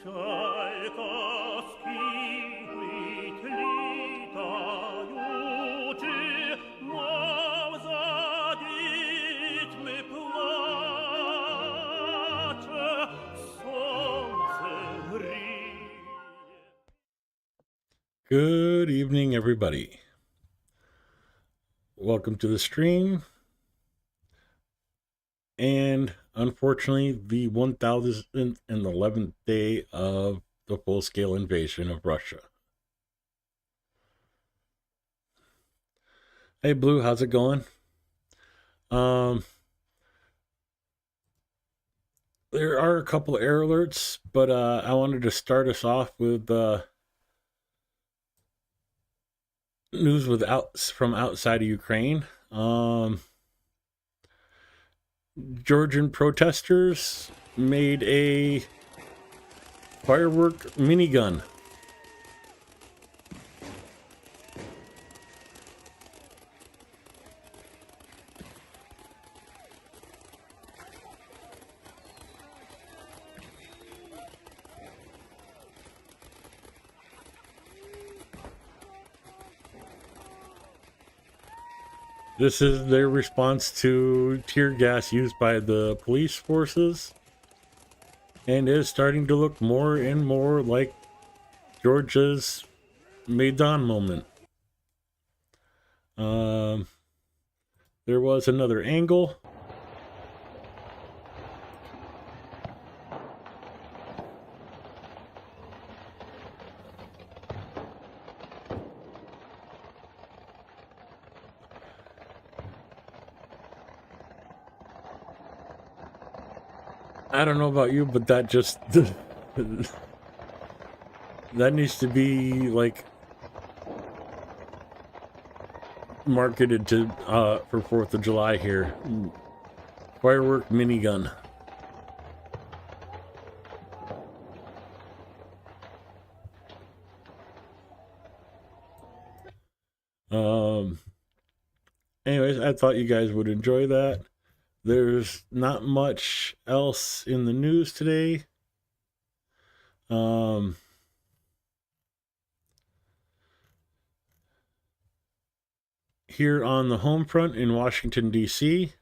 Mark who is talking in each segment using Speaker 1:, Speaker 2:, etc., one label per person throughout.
Speaker 1: Czajkowski litajuczy, nam za dziećmi płacze, słońce grzieje.
Speaker 2: Good evening, everybody. Welcome to the stream. And unfortunately, the 1011th day of the full-scale invasion of Russia. Hey, Blue, how's it going? There are a couple error alerts, but I wanted to start us off with news from outside of Ukraine. Georgian protesters made a firework minigun. This is their response to tear gas used by the police forces, and is starting to look more and more like Georgia's Maidan moment. There was another angle. I don't know about you, but that just that needs to be like marketed to for 4th of July here. Firework minigun. Anyways, I thought you guys would enjoy that. There's not much else in the news today. Here on the home front in Washington, D.C.,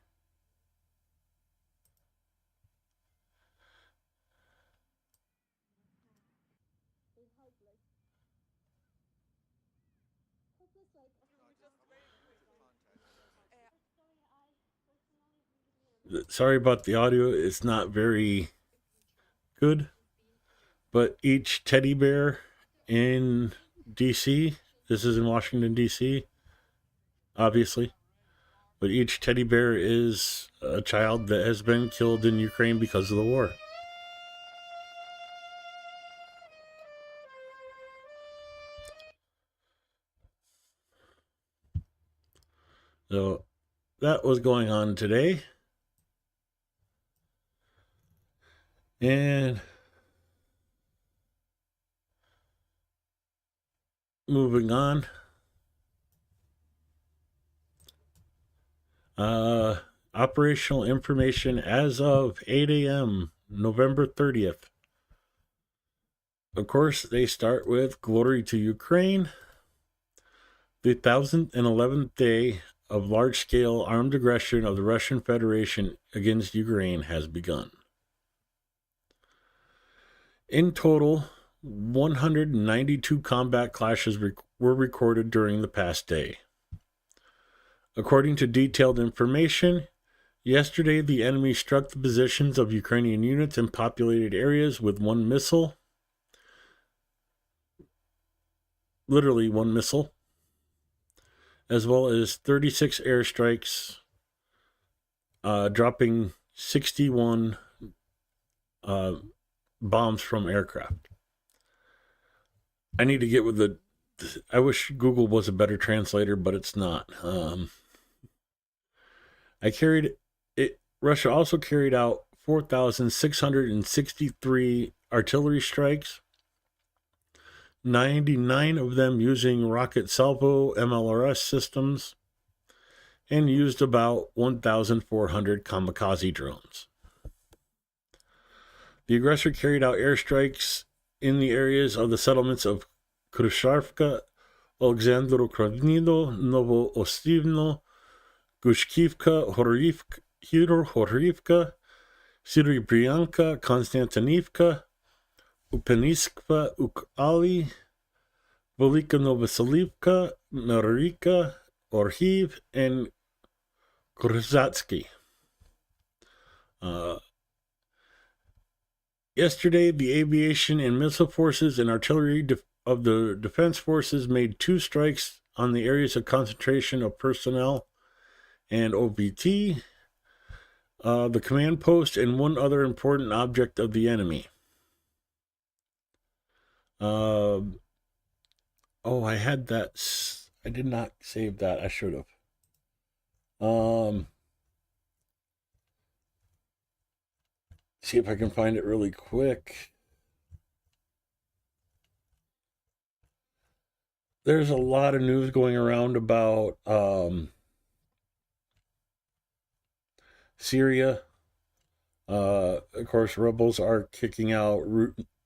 Speaker 2: sorry about the audio, it's not very good, but each teddy bear in DC, this is in Washington, DC, obviously, but each teddy bear is a child that has been killed in Ukraine because of the war. So that was going on today. And moving on. Operational information as of 8 a.m. November 30th. Of course, they start with Glory to Ukraine. The 1011th day of large-scale armed aggression of the Russian Federation against Ukraine has begun. In total, 192 combat clashes were recorded during the past day. According to detailed information, yesterday the enemy struck the positions of Ukrainian units in populated areas with one missile, literally one missile, as well as 36 airstrikes, dropping 61 bombs from aircraft. I need to get with I wish Google was a better translator, but it's not. Russia also carried out 4,663 artillery strikes, 99 of them using rocket salvo MLRS systems, and used about 1,400 kamikaze drones. The aggressor carried out airstrikes in the areas of the settlements of Krusharvka, Alexandro-Krodnino, Novo-Ostivno, Gushkivka, Horivka, Syribrianka, Konstantinivka, Upeniskva, Ukali, Velika Novoselivka, Marika, Orhiv, and Grzatsky. Yesterday, the aviation and missile forces and artillery of the defense forces made 2 strikes on the areas of concentration of personnel and OPT, the command post, and one other important object of the enemy. I had that. I did not save that. I should have. See if I can find it really quick. There's a lot of news going around about Syria. Of course, rebels are kicking out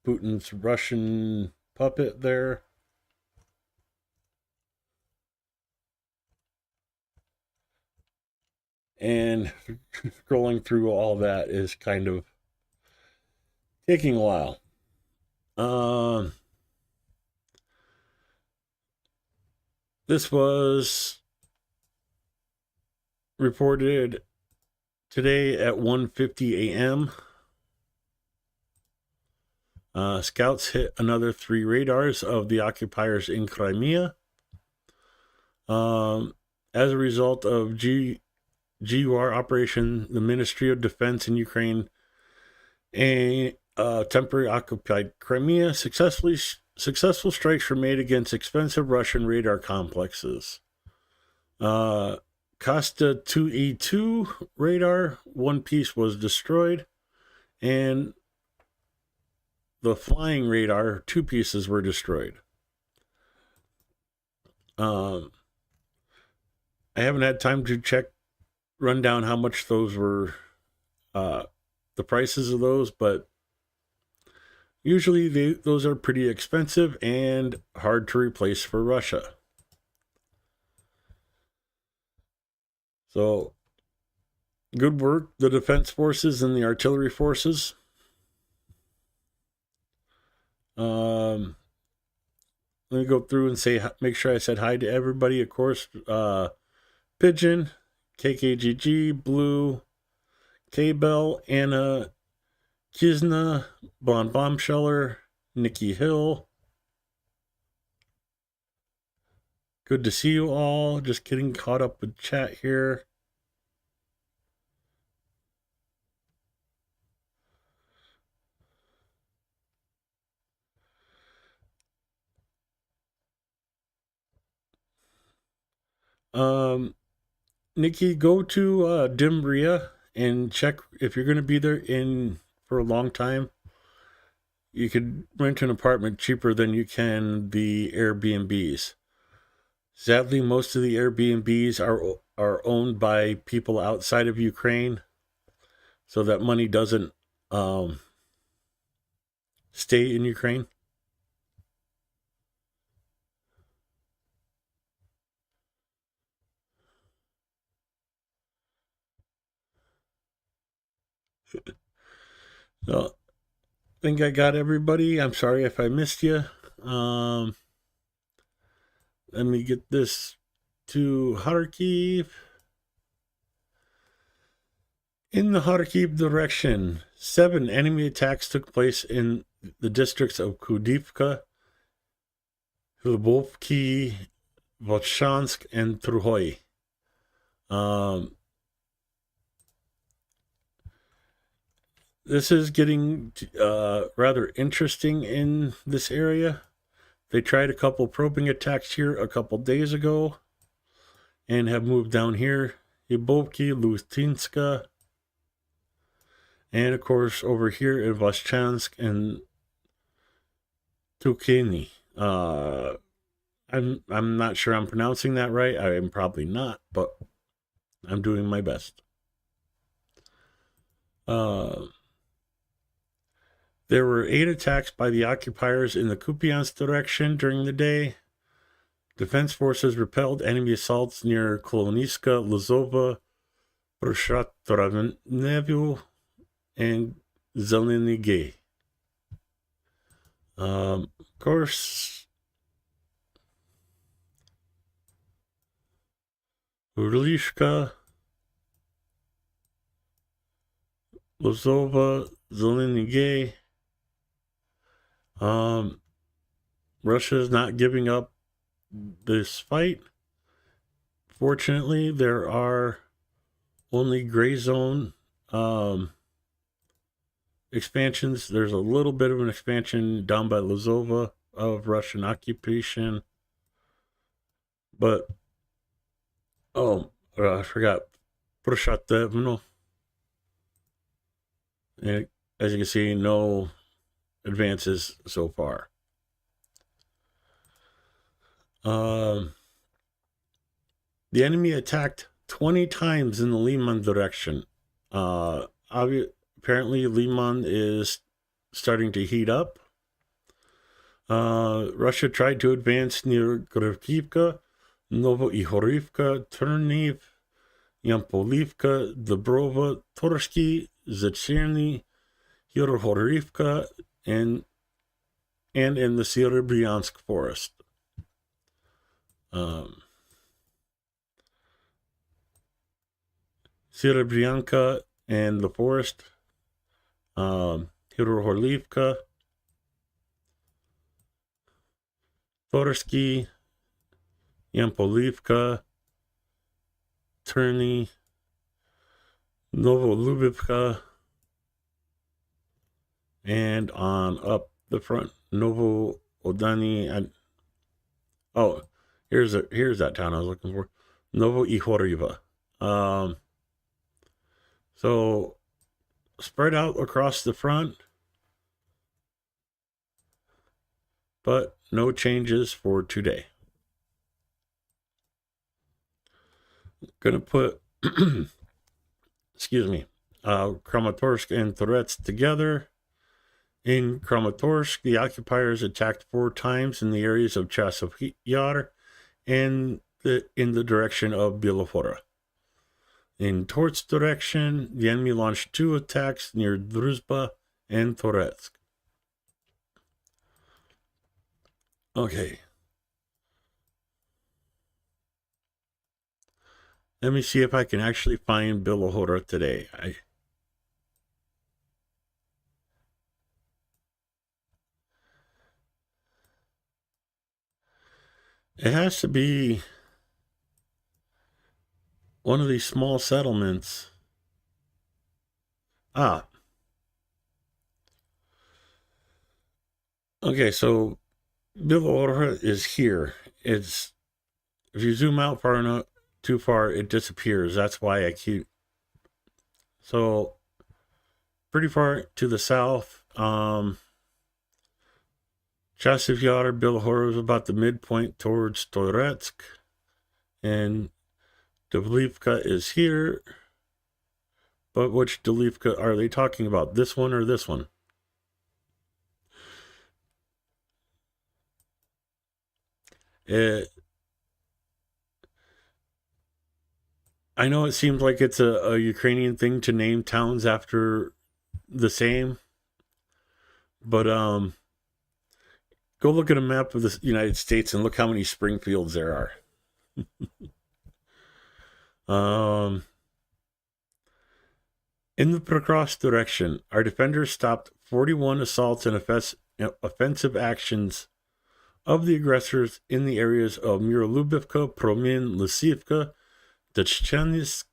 Speaker 2: Putin's Russian puppet there. And scrolling through all that is kind of taking a while. This was reported today at 1:50 a.m. Scouts hit another 3 radars of the occupiers in Crimea. As a result of GUR operation, the Ministry of Defense in Ukraine and temporary occupied Crimea, successful strikes were made against expensive Russian radar complexes. Kosta 2E2 radar, one piece was destroyed, and the flying radar, 2 pieces were destroyed. I haven't had time to run down how much those were, the prices of those, but usually those are pretty expensive and hard to replace for Russia. So, good work, the defense forces and the artillery forces. Let me go through and make sure I said hi to everybody. Of course, Pigeon, KKGG, Blue, K-Bell, Anna, Kizna, Bombsheller, Nikki Hill. Good to see you all. Just getting caught up with chat here. Nikki, go to Dimbria and check if you're going to be there for a long time. You could rent an apartment cheaper than you can the Airbnbs. Sadly, most of the Airbnbs are owned by people outside of Ukraine, so that money doesn't stay in Ukraine. So, I think I got everybody. I'm sorry if I missed you. Let me get this to Kharkiv. In the Kharkiv direction, 7 enemy attacks took place in the districts of Kudivka, Lvovki, Volchansk, and Truhoy. This is getting rather interesting in this area. They tried a couple probing attacks here a couple days ago and have moved down here. Ibovki, Lutinska, and of course over here in Volchansk and Tukini. I'm not sure I'm pronouncing that right. I am probably not, but I'm doing my best. There were 8 attacks by the occupiers in the Kupiansk direction during the day. Defense forces repelled enemy assaults near Koloniska, Lozova, Brushatravnevu, and Zeleny. Of course, Urlishka, Lozova, Zeleny. Russia's not giving up this fight. Fortunately, there are only gray zone expansions. There's a little bit of an expansion down by Lozova of Russian occupation. But, I forgot. Brushatevno. And as you can see, no advances so far. The enemy attacked 20 times in the Liman direction. Apparently, Liman is starting to heat up. Russia tried to advance near Grivkivka, Novoihorivka, Turniv, Yampolivka, Dobrova, Torsky, Zacherny, Yorohorivka, and in the Serebryansk forest. Serebryanka and the forest, Yorohorivka, Torsky, Yampolivka, Turny, Novolubivka, and on up the front, Novo Odani, and here's that town I was looking for, Novoihoriva. So spread out across the front, but no changes for today. Gonna put Kramatorsk and Torets together. In Kramatorsk, the occupiers attacked 4 times in the areas of Chasov Yar and in the direction of Bielofora. In Torts direction, the enemy launched 2 attacks near Druzhba and Toretsk. Okay. Let me see if I can actually find Bielofora today. It has to be one of these small settlements. Okay, so Bielofora is here. If you zoom out far enough, too far, it disappears. That's why I keep. So pretty far to the south. Chasov Yar, Bielofora is about the midpoint towards Toretsk, and Dolivka is here. But which Dolivka are they talking about? This one or this one? I know it seems like it's a Ukrainian thing to name towns after the same, but go look at a map of the United States and look how many Springfields there are. In the Prokrovsk direction, our defenders stopped 41 assaults and offensive actions of the aggressors in the areas of Mirolubivka, Promin, Lysivka, Dachchansk,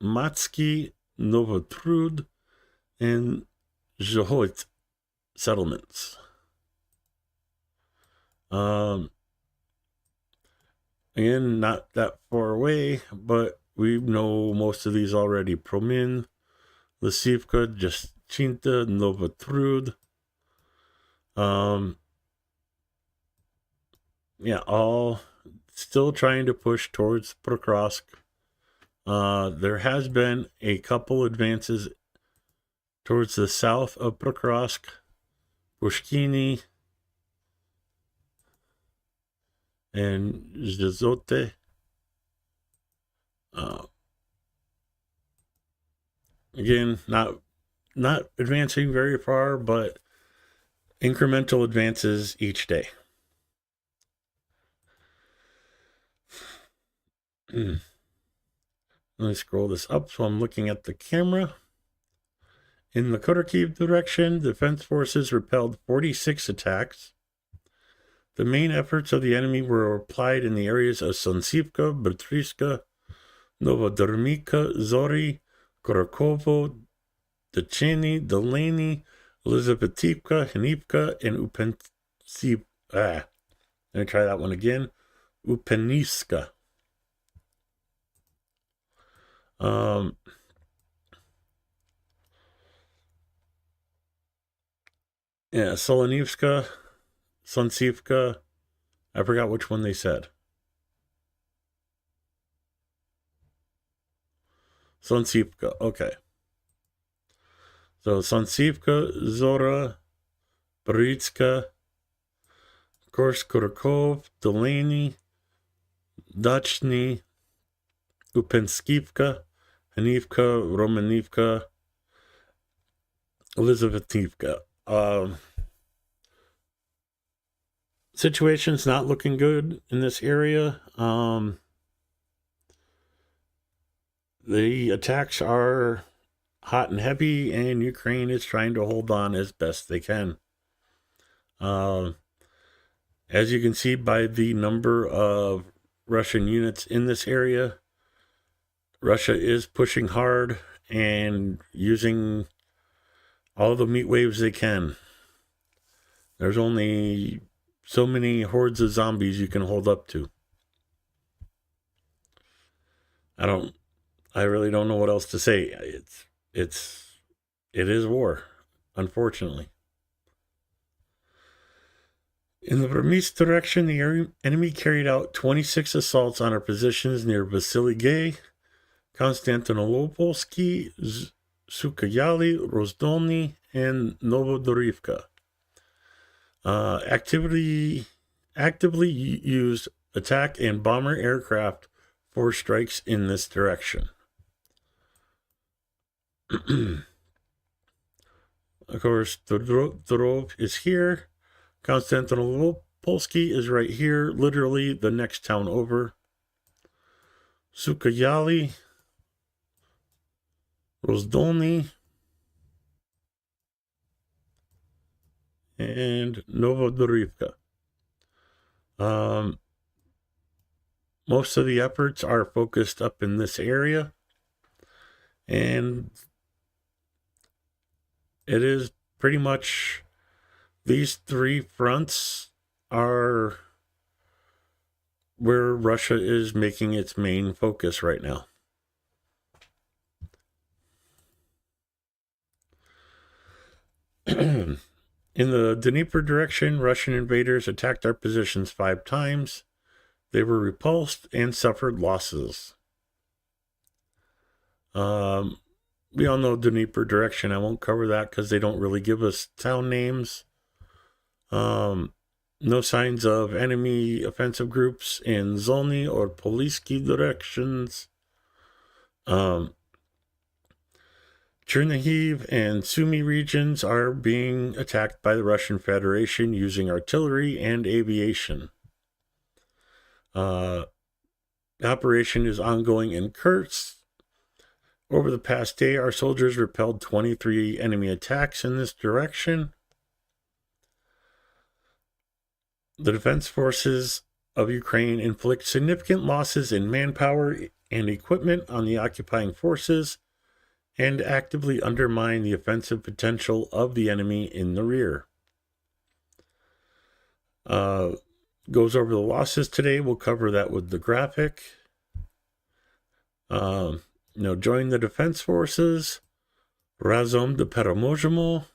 Speaker 2: Kumatsky, Novotrud, and Zhohot settlements. Again, not that far away, but we know most of these already. Promin, Lysivka, Jaschinta, Novotrud. All still trying to push towards Prokrovsk. There has been a couple advances towards the south of Prokhorovsk, Pushkini, and Zhozote. Again, not advancing very far, but incremental advances each day. Let me scroll this up so I'm looking at the camera. In the Kharkiv direction, defense forces repelled 46 attacks. The main efforts of the enemy were applied in the areas of Sonsivka, Bertriska, Novodormika, Zori, Korokovo, Decheny, Delaney, Elizabetivka, Hanivka, and Upensivka. Let me try that one again. Upeniska. Yeah, Solenivska, Sonsivka. I forgot which one they said. Sonsivka, okay. So Sonsivka, Zora, Britska, Korskorokov, Delaney, Dachny, Upenskivka, Hanivka, Romanivka, Elizabetivka. Situation's not looking good in this area. The attacks are hot and heavy, and Ukraine is trying to hold on as best they can. As you can see by the number of Russian units in this area, Russia is pushing hard and using all the meat waves they can. There's only so many hordes of zombies you can hold up to. I really don't know what else to say. It is war, unfortunately. In the Vermis direction, the enemy carried out 26 assaults on our positions near Vasily Gay, Konstantinopolsky, Sukayali, Rozdolny, and Novodorivka. Actively used attack and bomber aircraft for strikes in this direction. Of course, Dorov is here. Konstantinopolsky is right here, literally the next town over. Sukayali, Rozdolny, and Novodorivka. Most of the efforts are focused up in this area, and it is pretty much these three fronts are where Russia is making its main focus right now. In the Dnieper direction, Russian invaders attacked our positions 5 times. They were repulsed and suffered losses. We all know Dnieper direction. I won't cover that because they don't really give us town names. No signs of enemy offensive groups in Zolny or Politsky directions. Chernihiv and Sumy regions are being attacked by the Russian Federation using artillery and aviation. The operation is ongoing in Kursk. Over the past day, our soldiers repelled 23 enemy attacks in this direction. The defense forces of Ukraine inflict significant losses in manpower and equipment on the occupying forces and actively undermine the offensive potential of the enemy in the rear. Goes over the losses today. We'll cover that with the graphic. Join the defense forces. Razom de Peremozhemo.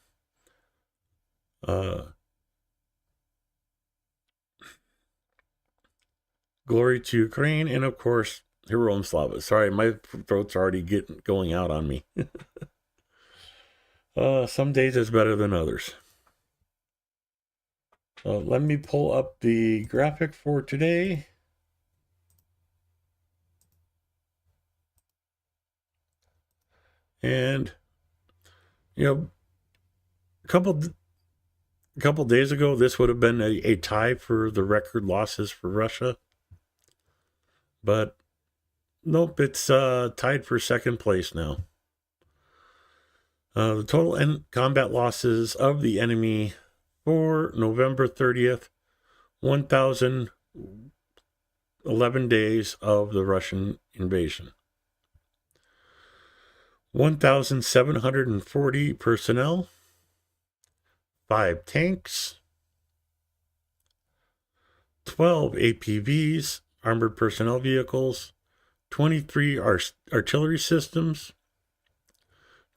Speaker 2: Glory to Ukraine, and of course, Heroam Slava. Sorry, my throat's already going out on me. Some days is better than others. Let me pull up the graphic for today. And, a couple days ago, this would have been a tie for the record losses for Russia. But nope, it's tied for second place now. The total combat losses of the enemy for November 30th, 1,011 days of the Russian invasion. 1,740 personnel, 5 tanks, 12 APVs, armored personnel vehicles, 23 artillery systems,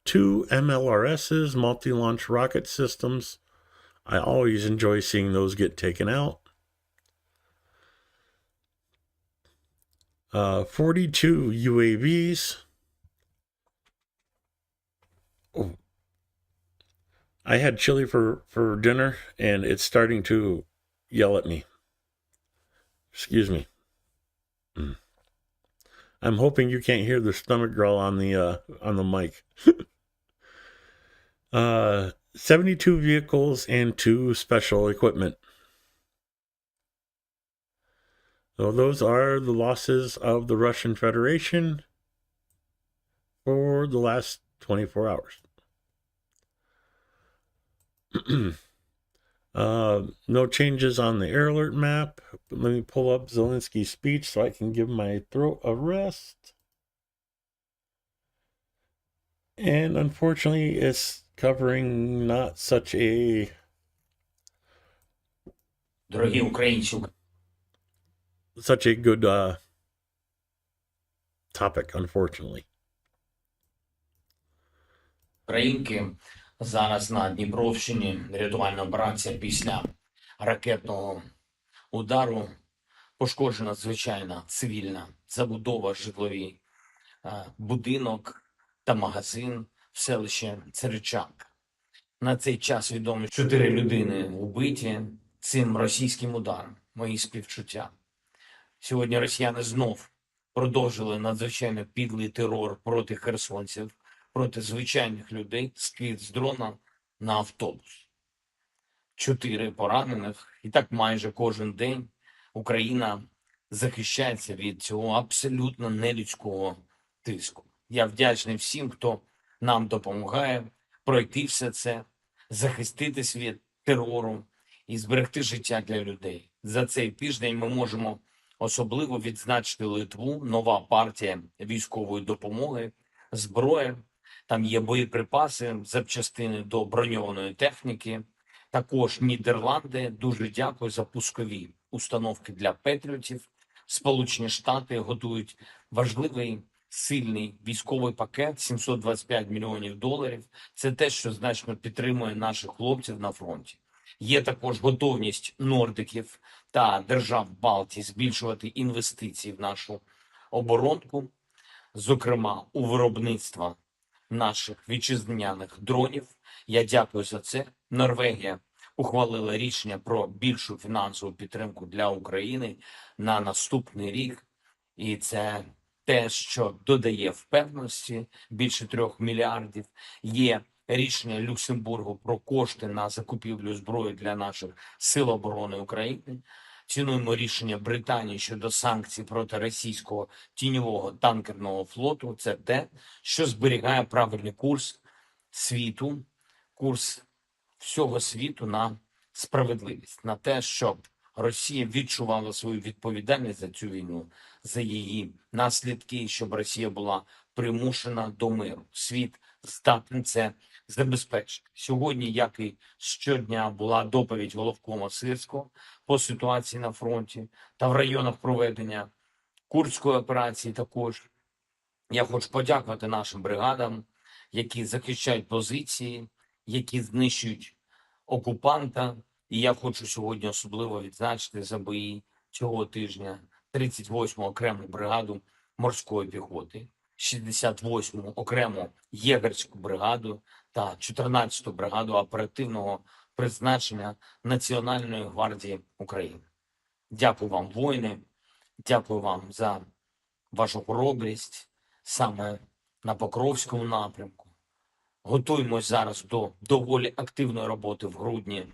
Speaker 2: 2 MLRSs, multi-launch rocket systems. I always enjoy seeing those get taken out. 42 UAVs. Oh. I had chili for dinner, and it's starting to yell at me. Excuse me. I'm hoping you can't hear the stomach growl on the mic. 72 vehicles and 2 special equipment. So those are the losses of the Russian Federation for the last 24 hours. No changes on the air alert map. But let me pull up Zelensky's speech so I can give my throat a rest. And unfortunately, it's covering not such a
Speaker 3: Дорогі українці,
Speaker 2: such a good topic, unfortunately.
Speaker 3: українки, зараз на Дніпровщині рятувальна операція після ракетного удару. Пошкоджена звичайна цивільна забудова, житловий будинок та магазин в селищі Церечанка. На цей час відомо 4 людини вбиті цим російським ударом. Мої співчуття. Сьогодні росіяни знов продовжили надзвичайно підлий терор проти херсонців, проти звичайних людей, скид з дрона на автобус. 4 поранених. І так майже кожен день Україна захищається від цього абсолютно нелюдського тиску. Я вдячний всім, хто нам допомагає пройти все це, захиститись від терору і зберегти життя для людей. За цей тиждень ми можемо особливо відзначити Литву, нова партія військової допомоги, зброя. Там є боєприпаси, запчастини до броньованої техніки. Також Нідерланди, дуже дякую за пускові установки для патріотів. Сполучені Штати готують важливий, сильний військовий пакет, 725 мільйонів доларів. Це те, що значно підтримує наших хлопців на фронті. Є також готовність нордиків та держав Балтії збільшувати інвестиції в нашу оборонку, зокрема у виробництво наших вітчизняних дронів. Я дякую за це. Норвегія ухвалила рішення про більшу фінансову підтримку для України на наступний рік. І це те, що додає впевненості, більше 3 мільярдів. Є рішення Люксембургу про кошти на закупівлю зброї для наших сил оборони України. Цінуємо рішення Британії щодо санкцій проти російського тіньового танкерного флоту. Це те, що зберігає правильний курс світу, курс всього світу на справедливість, на те, щоб Росія відчувала свою відповідальність за цю війну, за її наслідки, щоб Росія була примушена до миру. Світ здатен це забезпечити. Сьогодні, як і щодня, була доповідь головкома Сирського по ситуації на фронті та в районах проведення Курської операції також. Я хочу подякувати нашим бригадам, які захищають позиції, які знищують окупанта. І я хочу сьогодні особливо відзначити за бої цього тижня 38-му окрему бригаду морської піхоти, 68-му окрему єгерську бригаду та 14-ту бригаду оперативного призначення Національної гвардії України. Дякую вам, воїни, дякую вам за вашу хоробрість саме на Покровському напрямку. Готуємось зараз до доволі активної роботи в грудні,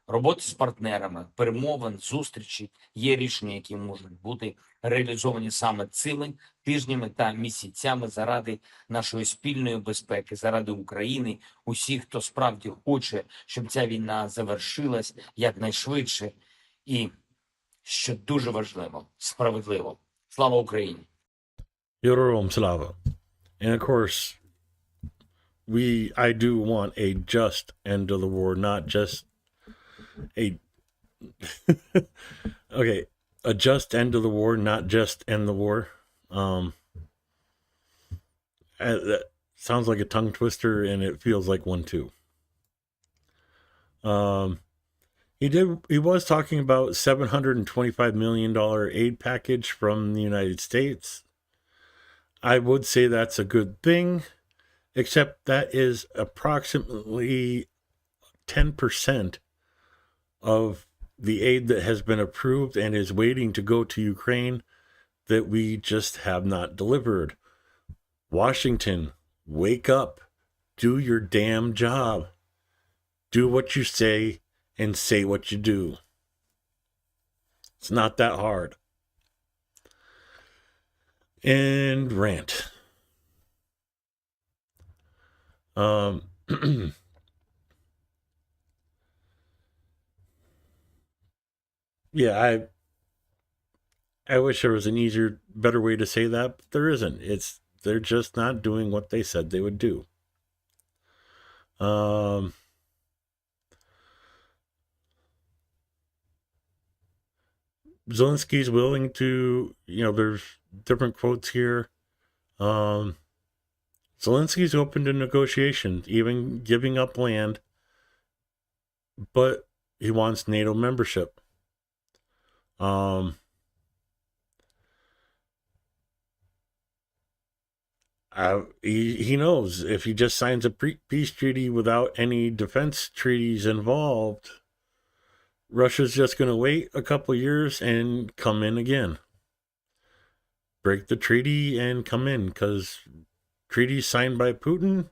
Speaker 3: роботи з партнерами, перемовин, зустрічі. Є рішення, які можуть бути реалізовані саме цими тижнями та місяцями заради нашої спільної безпеки, заради України, усіх, хто справді хоче, щоб ця війна завершилась якнайшвидше і, що дуже важливо, справедливо. Слава Україні!
Speaker 2: Героям слава. And of course, I do want a just end of the war, not just a okay, a just end of the war, not just end the war. That sounds like a tongue twister, and it feels like one too. He was talking about $725 million aid package from the United States. I would say that's a good thing, except that is approximately 10% of the aid that has been approved and is waiting to go to Ukraine that we just have not delivered. Washington, wake up. Do your damn job. Do what you say and say what you do. It's not that hard. And rant. Yeah, I wish there was an easier, better way to say that, but there isn't. They're just not doing what they said they would do. Zelensky's willing to, there's different quotes here. Zelensky's open to negotiations, even giving up land, but he wants NATO membership. He knows if he just signs a peace treaty without any defense treaties involved, Russia's just going to wait a couple years and come in again. Break the treaty and come in, because treaties signed by Putin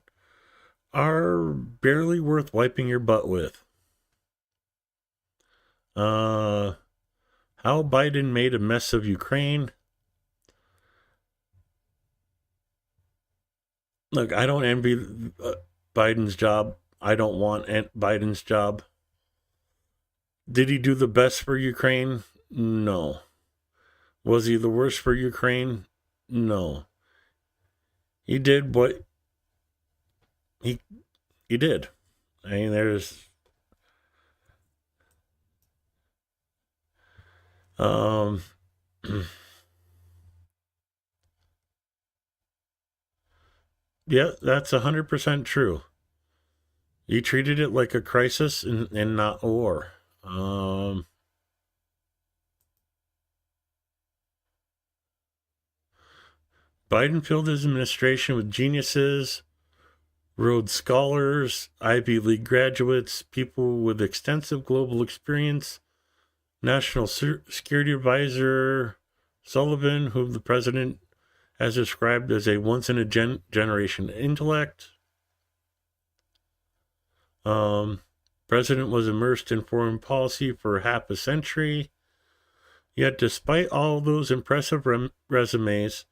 Speaker 2: are barely worth wiping your butt with. How Biden made a mess of Ukraine. Look, I don't envy Biden's job. I don't want Biden's job. Did he do the best for Ukraine? No. Was he the worst for Ukraine? No. He did what he did. I mean, there's yeah, that's 100% true. He treated it like a crisis and not a war. Biden filled his administration with geniuses, Rhodes Scholars, Ivy League graduates, people with extensive global experience, National Security Advisor Sullivan, whom the president has described as a once-in-a-generation intellect. President was immersed in foreign policy for half a century. Yet, despite all those impressive resumes,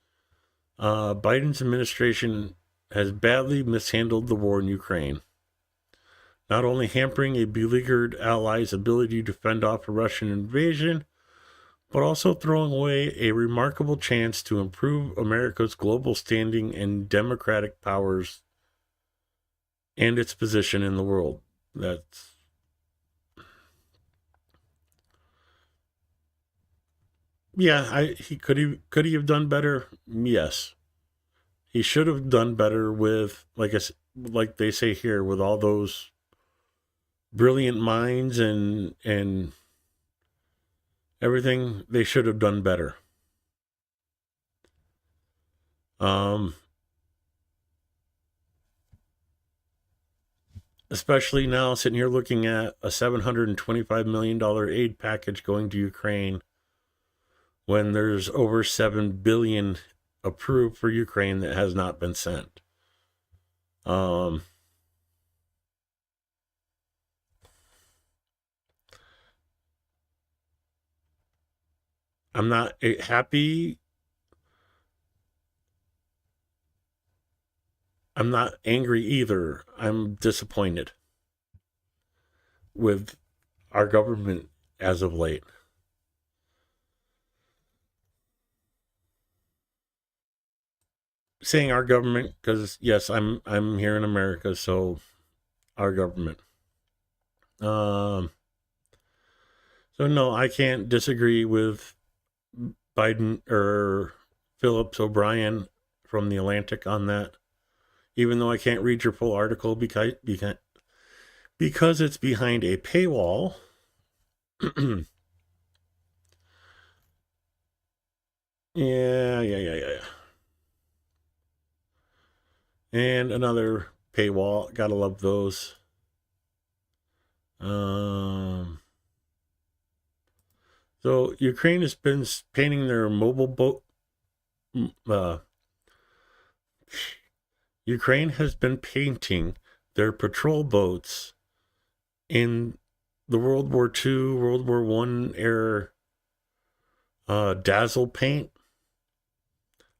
Speaker 2: Biden's administration has badly mishandled the war in Ukraine, not only hampering a beleaguered ally's ability to fend off a Russian invasion, but also throwing away a remarkable chance to improve America's global standing and democratic powers and its position in the world. Could he have done better? Yes. He should have done better with, like they say here, with all those brilliant minds and everything. They should have done better. especially now sitting here looking at a $725 million aid package going to Ukraine when there's over $7 billion approved for Ukraine that has not been sent. I'm not happy. I'm not angry either. I'm disappointed with our government as of late. Saying our government because yes, I'm here in America, so our government. So no, I can't disagree with Biden or Phillips O'Brien from the Atlantic on that. Even though I can't read your full article because it's behind a paywall. Yeah. And another paywall. Gotta love those. So Ukraine has been painting their mobile boat. Ukraine has been painting their patrol boats in the World War II, World War I era Dazzle paint.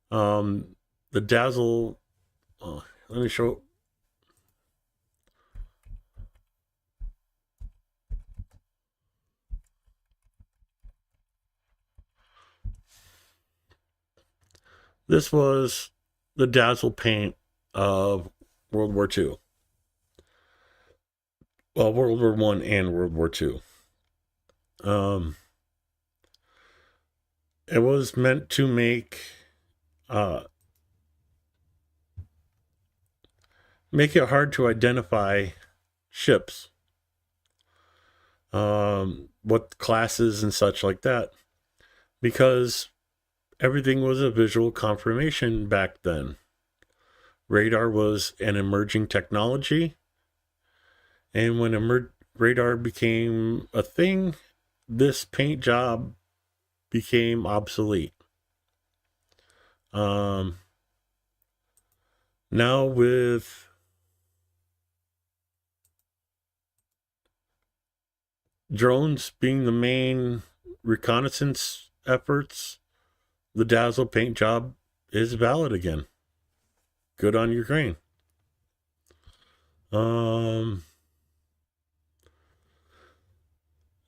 Speaker 2: The Dazzle. Let me show. This was the Dazzle paint of World War II. Well, World War I and World War II. It was meant to make it hard to identify ships, what classes and such like that, because everything was a visual confirmation back then. Radar was an emerging technology, and when radar became a thing, this paint job became obsolete. Now with drones being the main reconnaissance efforts, the Dazzle paint job is valid again. Good on Ukraine.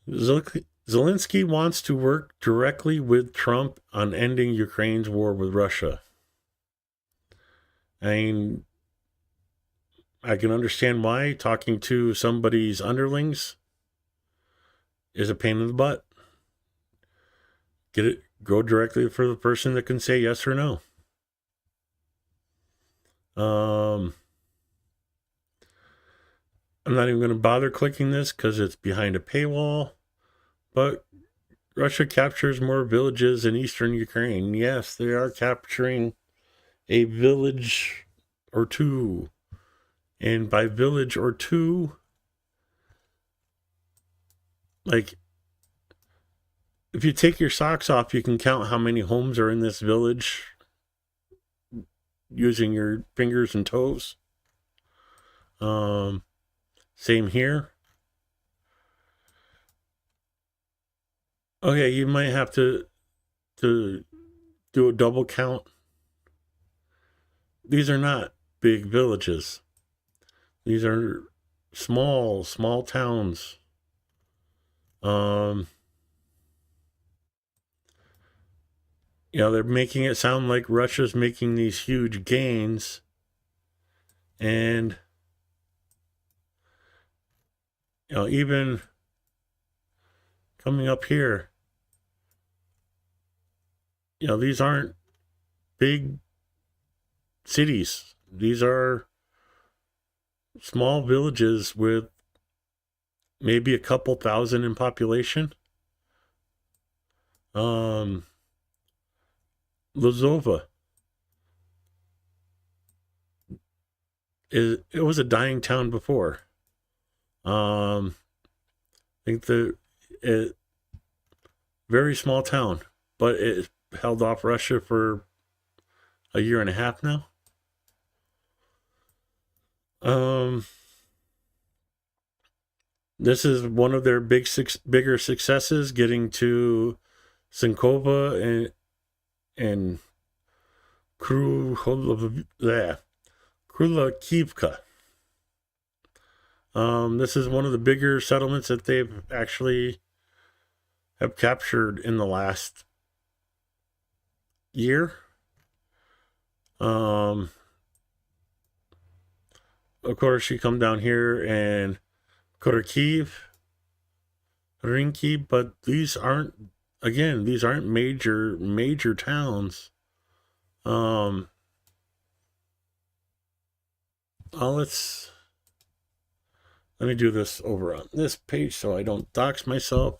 Speaker 2: Zelensky wants to work directly with Trump on ending Ukraine's war with Russia. I mean, I can understand why talking to somebody's underlings is a pain in the butt. Go directly for the person that can say yes or no. I'm not even going to bother clicking this because it's behind a paywall. But Russia captures more villages in eastern Ukraine. Yes, they are capturing a village or two. And by village or two, like, if you take your socks off, you can count how many homes are in this village using your fingers and toes. Same here. Okay, you might have to do a double count. These are not big villages. These are small towns. They're making it sound like Russia's making these huge gains. And, even coming up here, these aren't big cities. These are small villages with maybe a couple thousand in population. Lazova. It was a dying town before. I think very small town, but it held off Russia for a year and a half now. This is one of their bigger successes, getting to Sinkova and Krulakivka. This is one of the bigger settlements that they've actually have captured in the last year. Of course, you come down here and Kharkiv, Rinki, but these aren't major towns. Let me do this over on this page so I don't dox myself.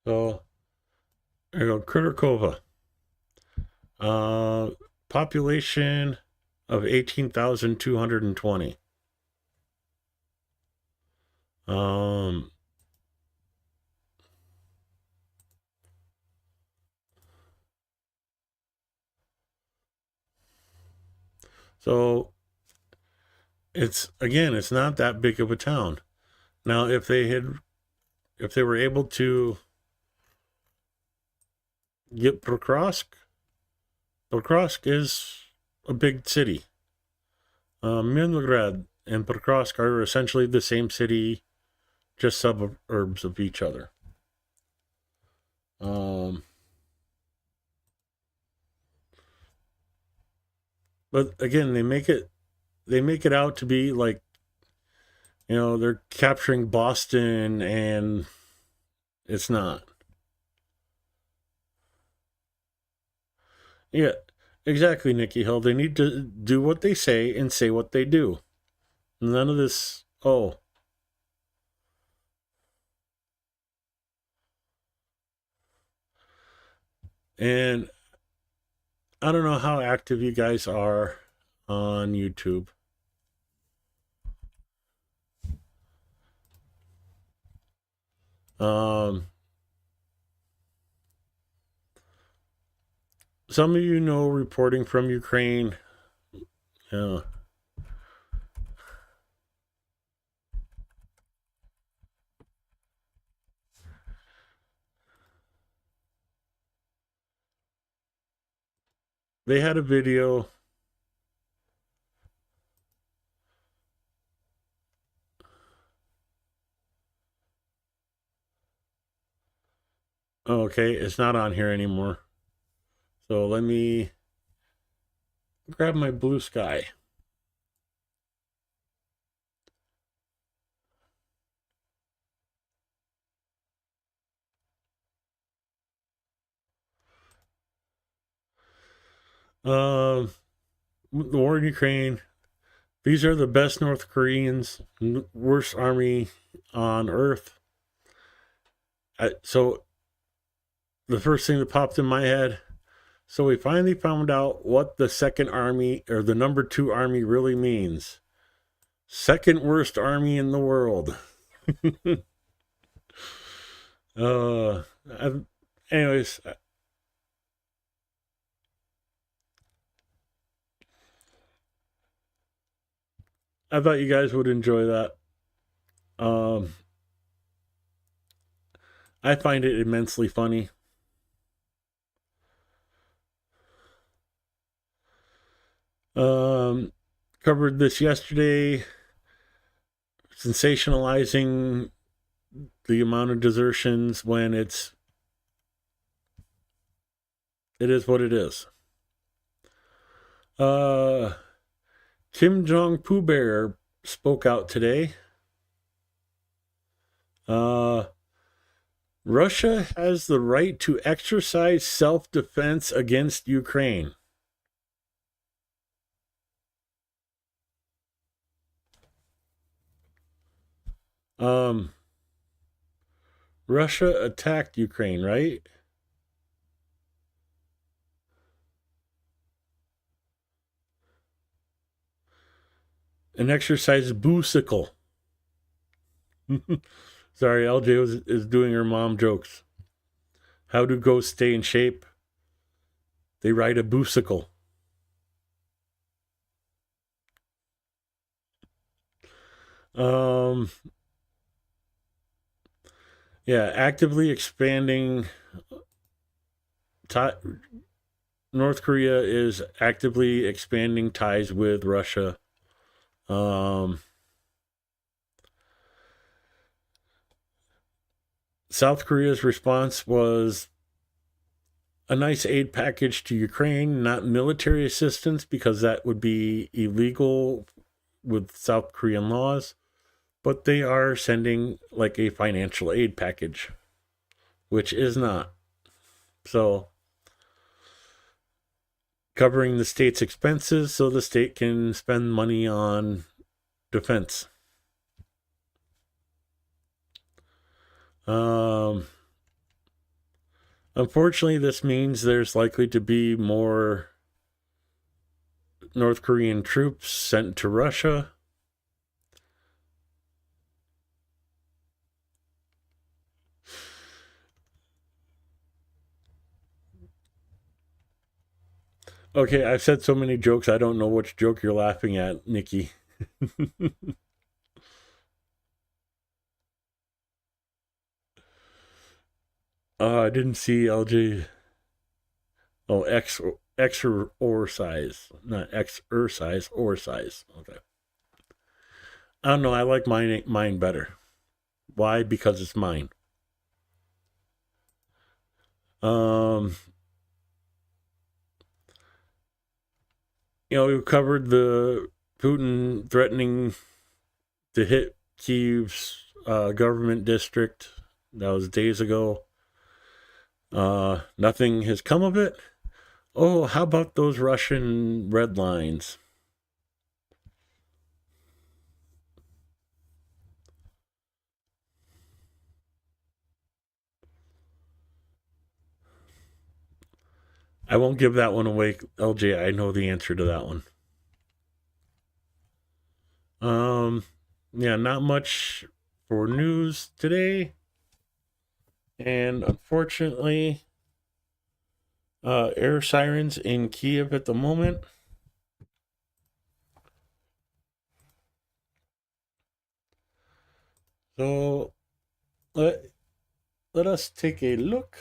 Speaker 2: So there you go, Kharkova. Population of 18,220. So it's not that big of a town. Now, if they were able to get Pokrovsk is a big city. Milnograd and Pokrovsk are essentially the same city, just suburbs of each other. But again, they make it out to be like, they're capturing Boston, and it's not. Yeah, exactly, Nikki Hill. They need to do what they say and say what they do. None of this, And I don't know how active you guys are on YouTube. Some of you know reporting from Ukraine. They had a video. Okay, it's not on here anymore. So let me grab my blue sky. The war in Ukraine. These are the best North Koreans, worst army on earth. So the first thing that popped in my head, so we finally found out what the second army, or the number 2 army, really means. Second worst army in the world. Anyways, I thought you guys would enjoy that. I find it immensely funny. Covered this yesterday, sensationalizing the amount of desertions when it is what it is. Kim Jong Pooh Bear spoke out today. Russia has the right to exercise self-defense against Ukraine. Russia attacked Ukraine, right? An exercise boosicle. Sorry, LJ is doing her mom jokes. How do ghosts stay in shape? They ride a boosicle. Yeah, actively expanding. North Korea is actively expanding ties with Russia. South Korea's response was a nice aid package to Ukraine, not military assistance because that would be illegal with South Korean laws, but they are sending like a financial aid package, which is not. So, covering the state's expenses so the state can spend money on defense. Unfortunately, this means there's likely to be more North Korean troops sent to Russia. Okay, I've said so many jokes, I don't know which joke you're laughing at, Nikki. I didn't see LJ. Oh, X or size, not X size or size. Okay. I don't know. I like mine better. Why? Because it's mine. We covered the Putin threatening to hit Kiev's government district. That was days ago. Nothing has come of it. Oh, how about those Russian red lines? I won't give that one away, LJ. I know the answer to that one. Yeah, not much for news today. And unfortunately, air sirens in Kiev at the moment. So let us take a look.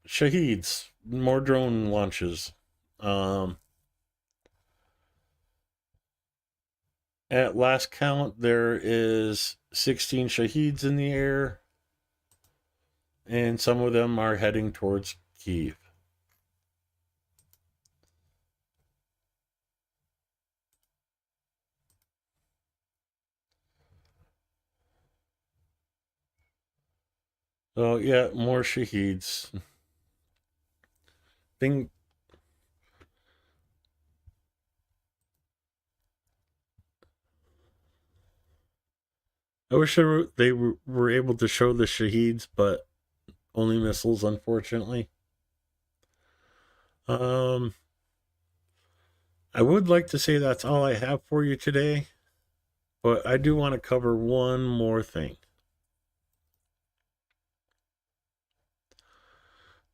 Speaker 2: Shaheeds, more drone launches. At last count, there is 16 Shaheeds in the air, and some of them are heading towards Kiev. So yeah, more Shaheeds. Thing. I wish they were able to show the Shaheeds, but only missiles, unfortunately. I would like to say that's all I have for you today, but I do want to cover one more thing.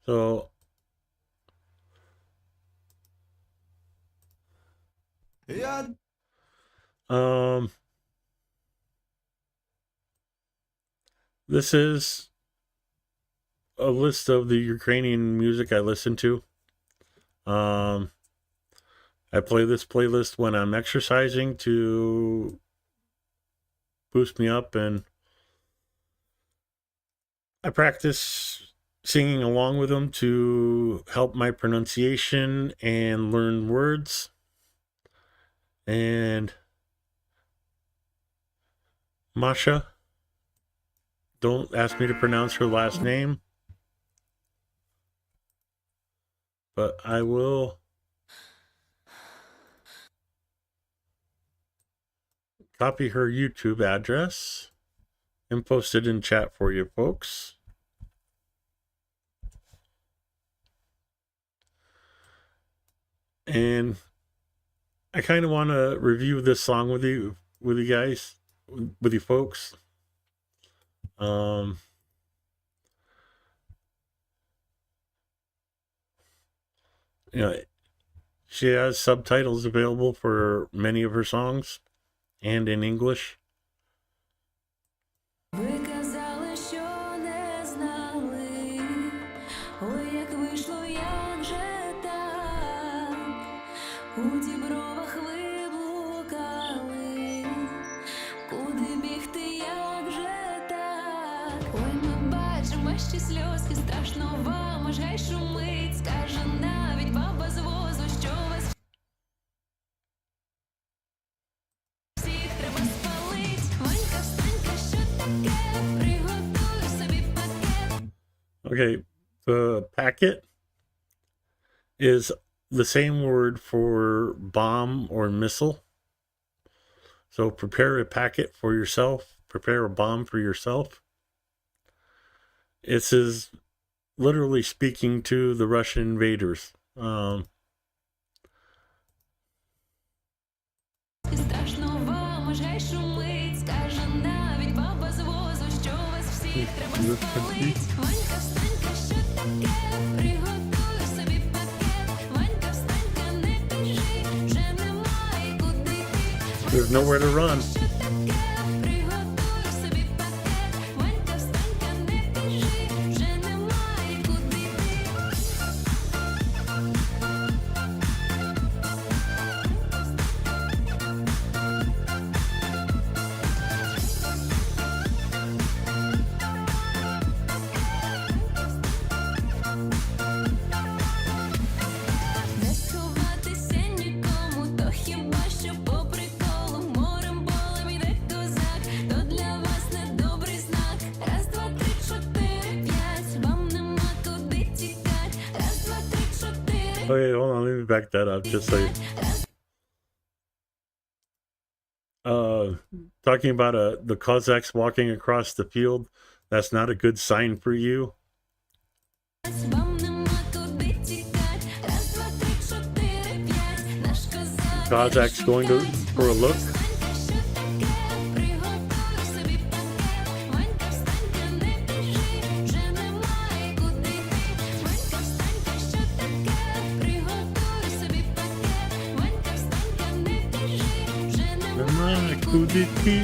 Speaker 2: So, yeah. This is a list of the Ukrainian music I listen to. I play this playlist when I'm exercising to boost me up, and I practice singing along with them to help my pronunciation and learn words. And Masha, don't ask me to pronounce her last name, but I will. copy her YouTube address and post it in chat for you folks. And I kind of want to review this song with you guys, with you folks. You know, she has subtitles available for many of her songs and in English.
Speaker 4: Ви казали, що не знали, ой, як вийшло, як же так, у дібровах ви блукали, куди бігти, як же так, ой, ми бачимо ще сльозки, страшно вам, аж гай шумить, скаже навіть баба з возу, що вас всіх треба спалить, Ванька, встанька, що таке, приготуй собі пакет.
Speaker 2: Okay, the packet is the same word for bomb or missile. So prepare a packet for yourself, prepare a bomb for yourself. This is literally speaking to the Russian invaders.
Speaker 4: Страшно вам, аж гай шумить, скаже навіть баба з возу, що вас всіх треба спалить. Ванька, встанька, що таке, приготуй собі пакет. Ванька, встанька, не біжи, вже немає куди йти.
Speaker 2: There's nowhere to run.
Speaker 4: Що таке, приготуй собі пакет. Ванька, встанька, не біжи, вже немає куди йти. Не сховатися нікому, то хіба що по приколу, морем болем іде козак, то для вас недобрий знак. Раз, два, три, чотири, п'ять, вам нема куди тікать. Раз, два, три, чотири,
Speaker 2: Okay, hold on, let me back that up just so you... Talking about the Cossacks walking across the field, that's not a good sign for you.
Speaker 4: вам нема куди тікать. Раз, два, три, чотири, п'ять, наш козак.
Speaker 2: Cossacks going for a look.
Speaker 4: Ванька, що таке, приготуй собі пакет. Ванька, встанька, не біжи, вже немає куди йти. Ванька, встанька, що таке, приготуй собі пакет. Ванька, встанька, не біжи, вже немає куди йти.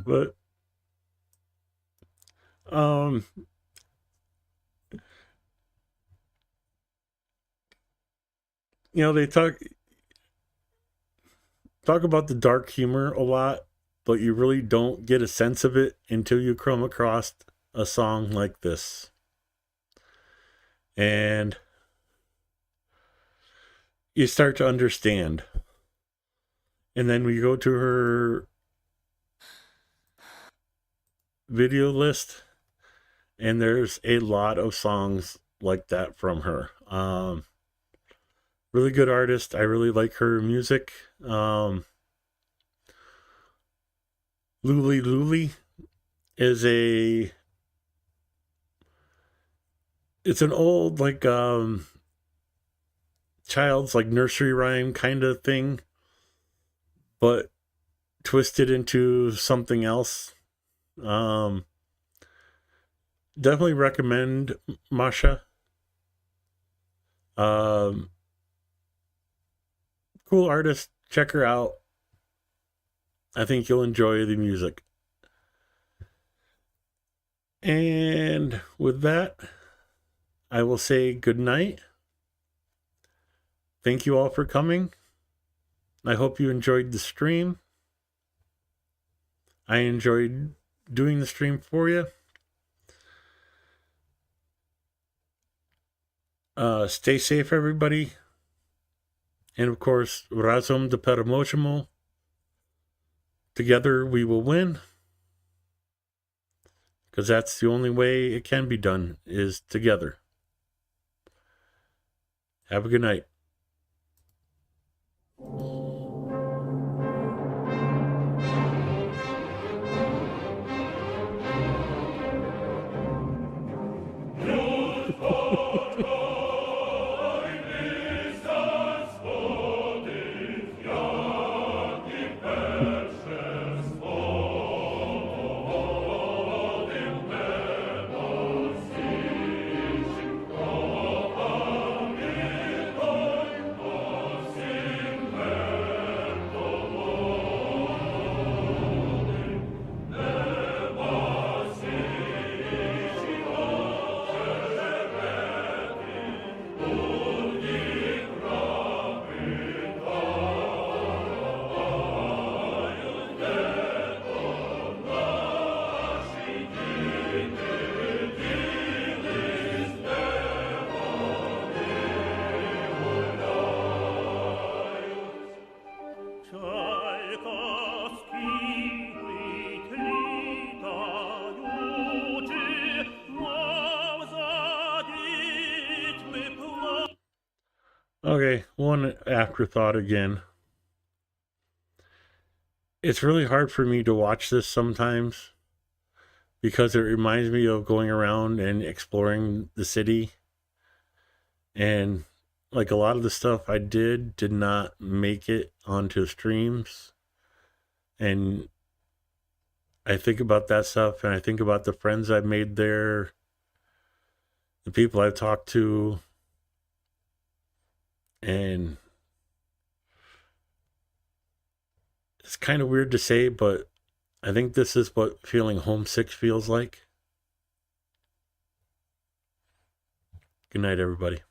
Speaker 2: But you know, they talk about the dark humor a lot, but you really don't get a sense of it until you come across a song like this. And you start to understand. And then we go to her video list, and there's a lot of songs like that from her. Really good artist. I really like her music. Luli Luli is it's an old child's nursery rhyme kind of thing, but twisted into something else. Definitely recommend Masha. Cool artist. Check her out. I think you'll enjoy the music. And with that, I will say good night. Thank you all for coming. I hope you enjoyed the stream. I enjoyed doing the stream for you. Stay safe, everybody. And of course, razum de permochimo. Together we will win. Because that's the only way it can be done, is together. Have a good night.
Speaker 1: Чайковский витлітаючи, мов за дітьми плаче.
Speaker 2: Okay, one afterthought again. It's really hard for me to watch this sometimes because it reminds me of going around and exploring the city. And like a lot of the stuff I did not make it onto streams. And I think about that stuff and I think about the friends I've made there, the people I've talked to, and it's kind of weird to say, but I think this is what feeling homesick feels like. Good night, everybody.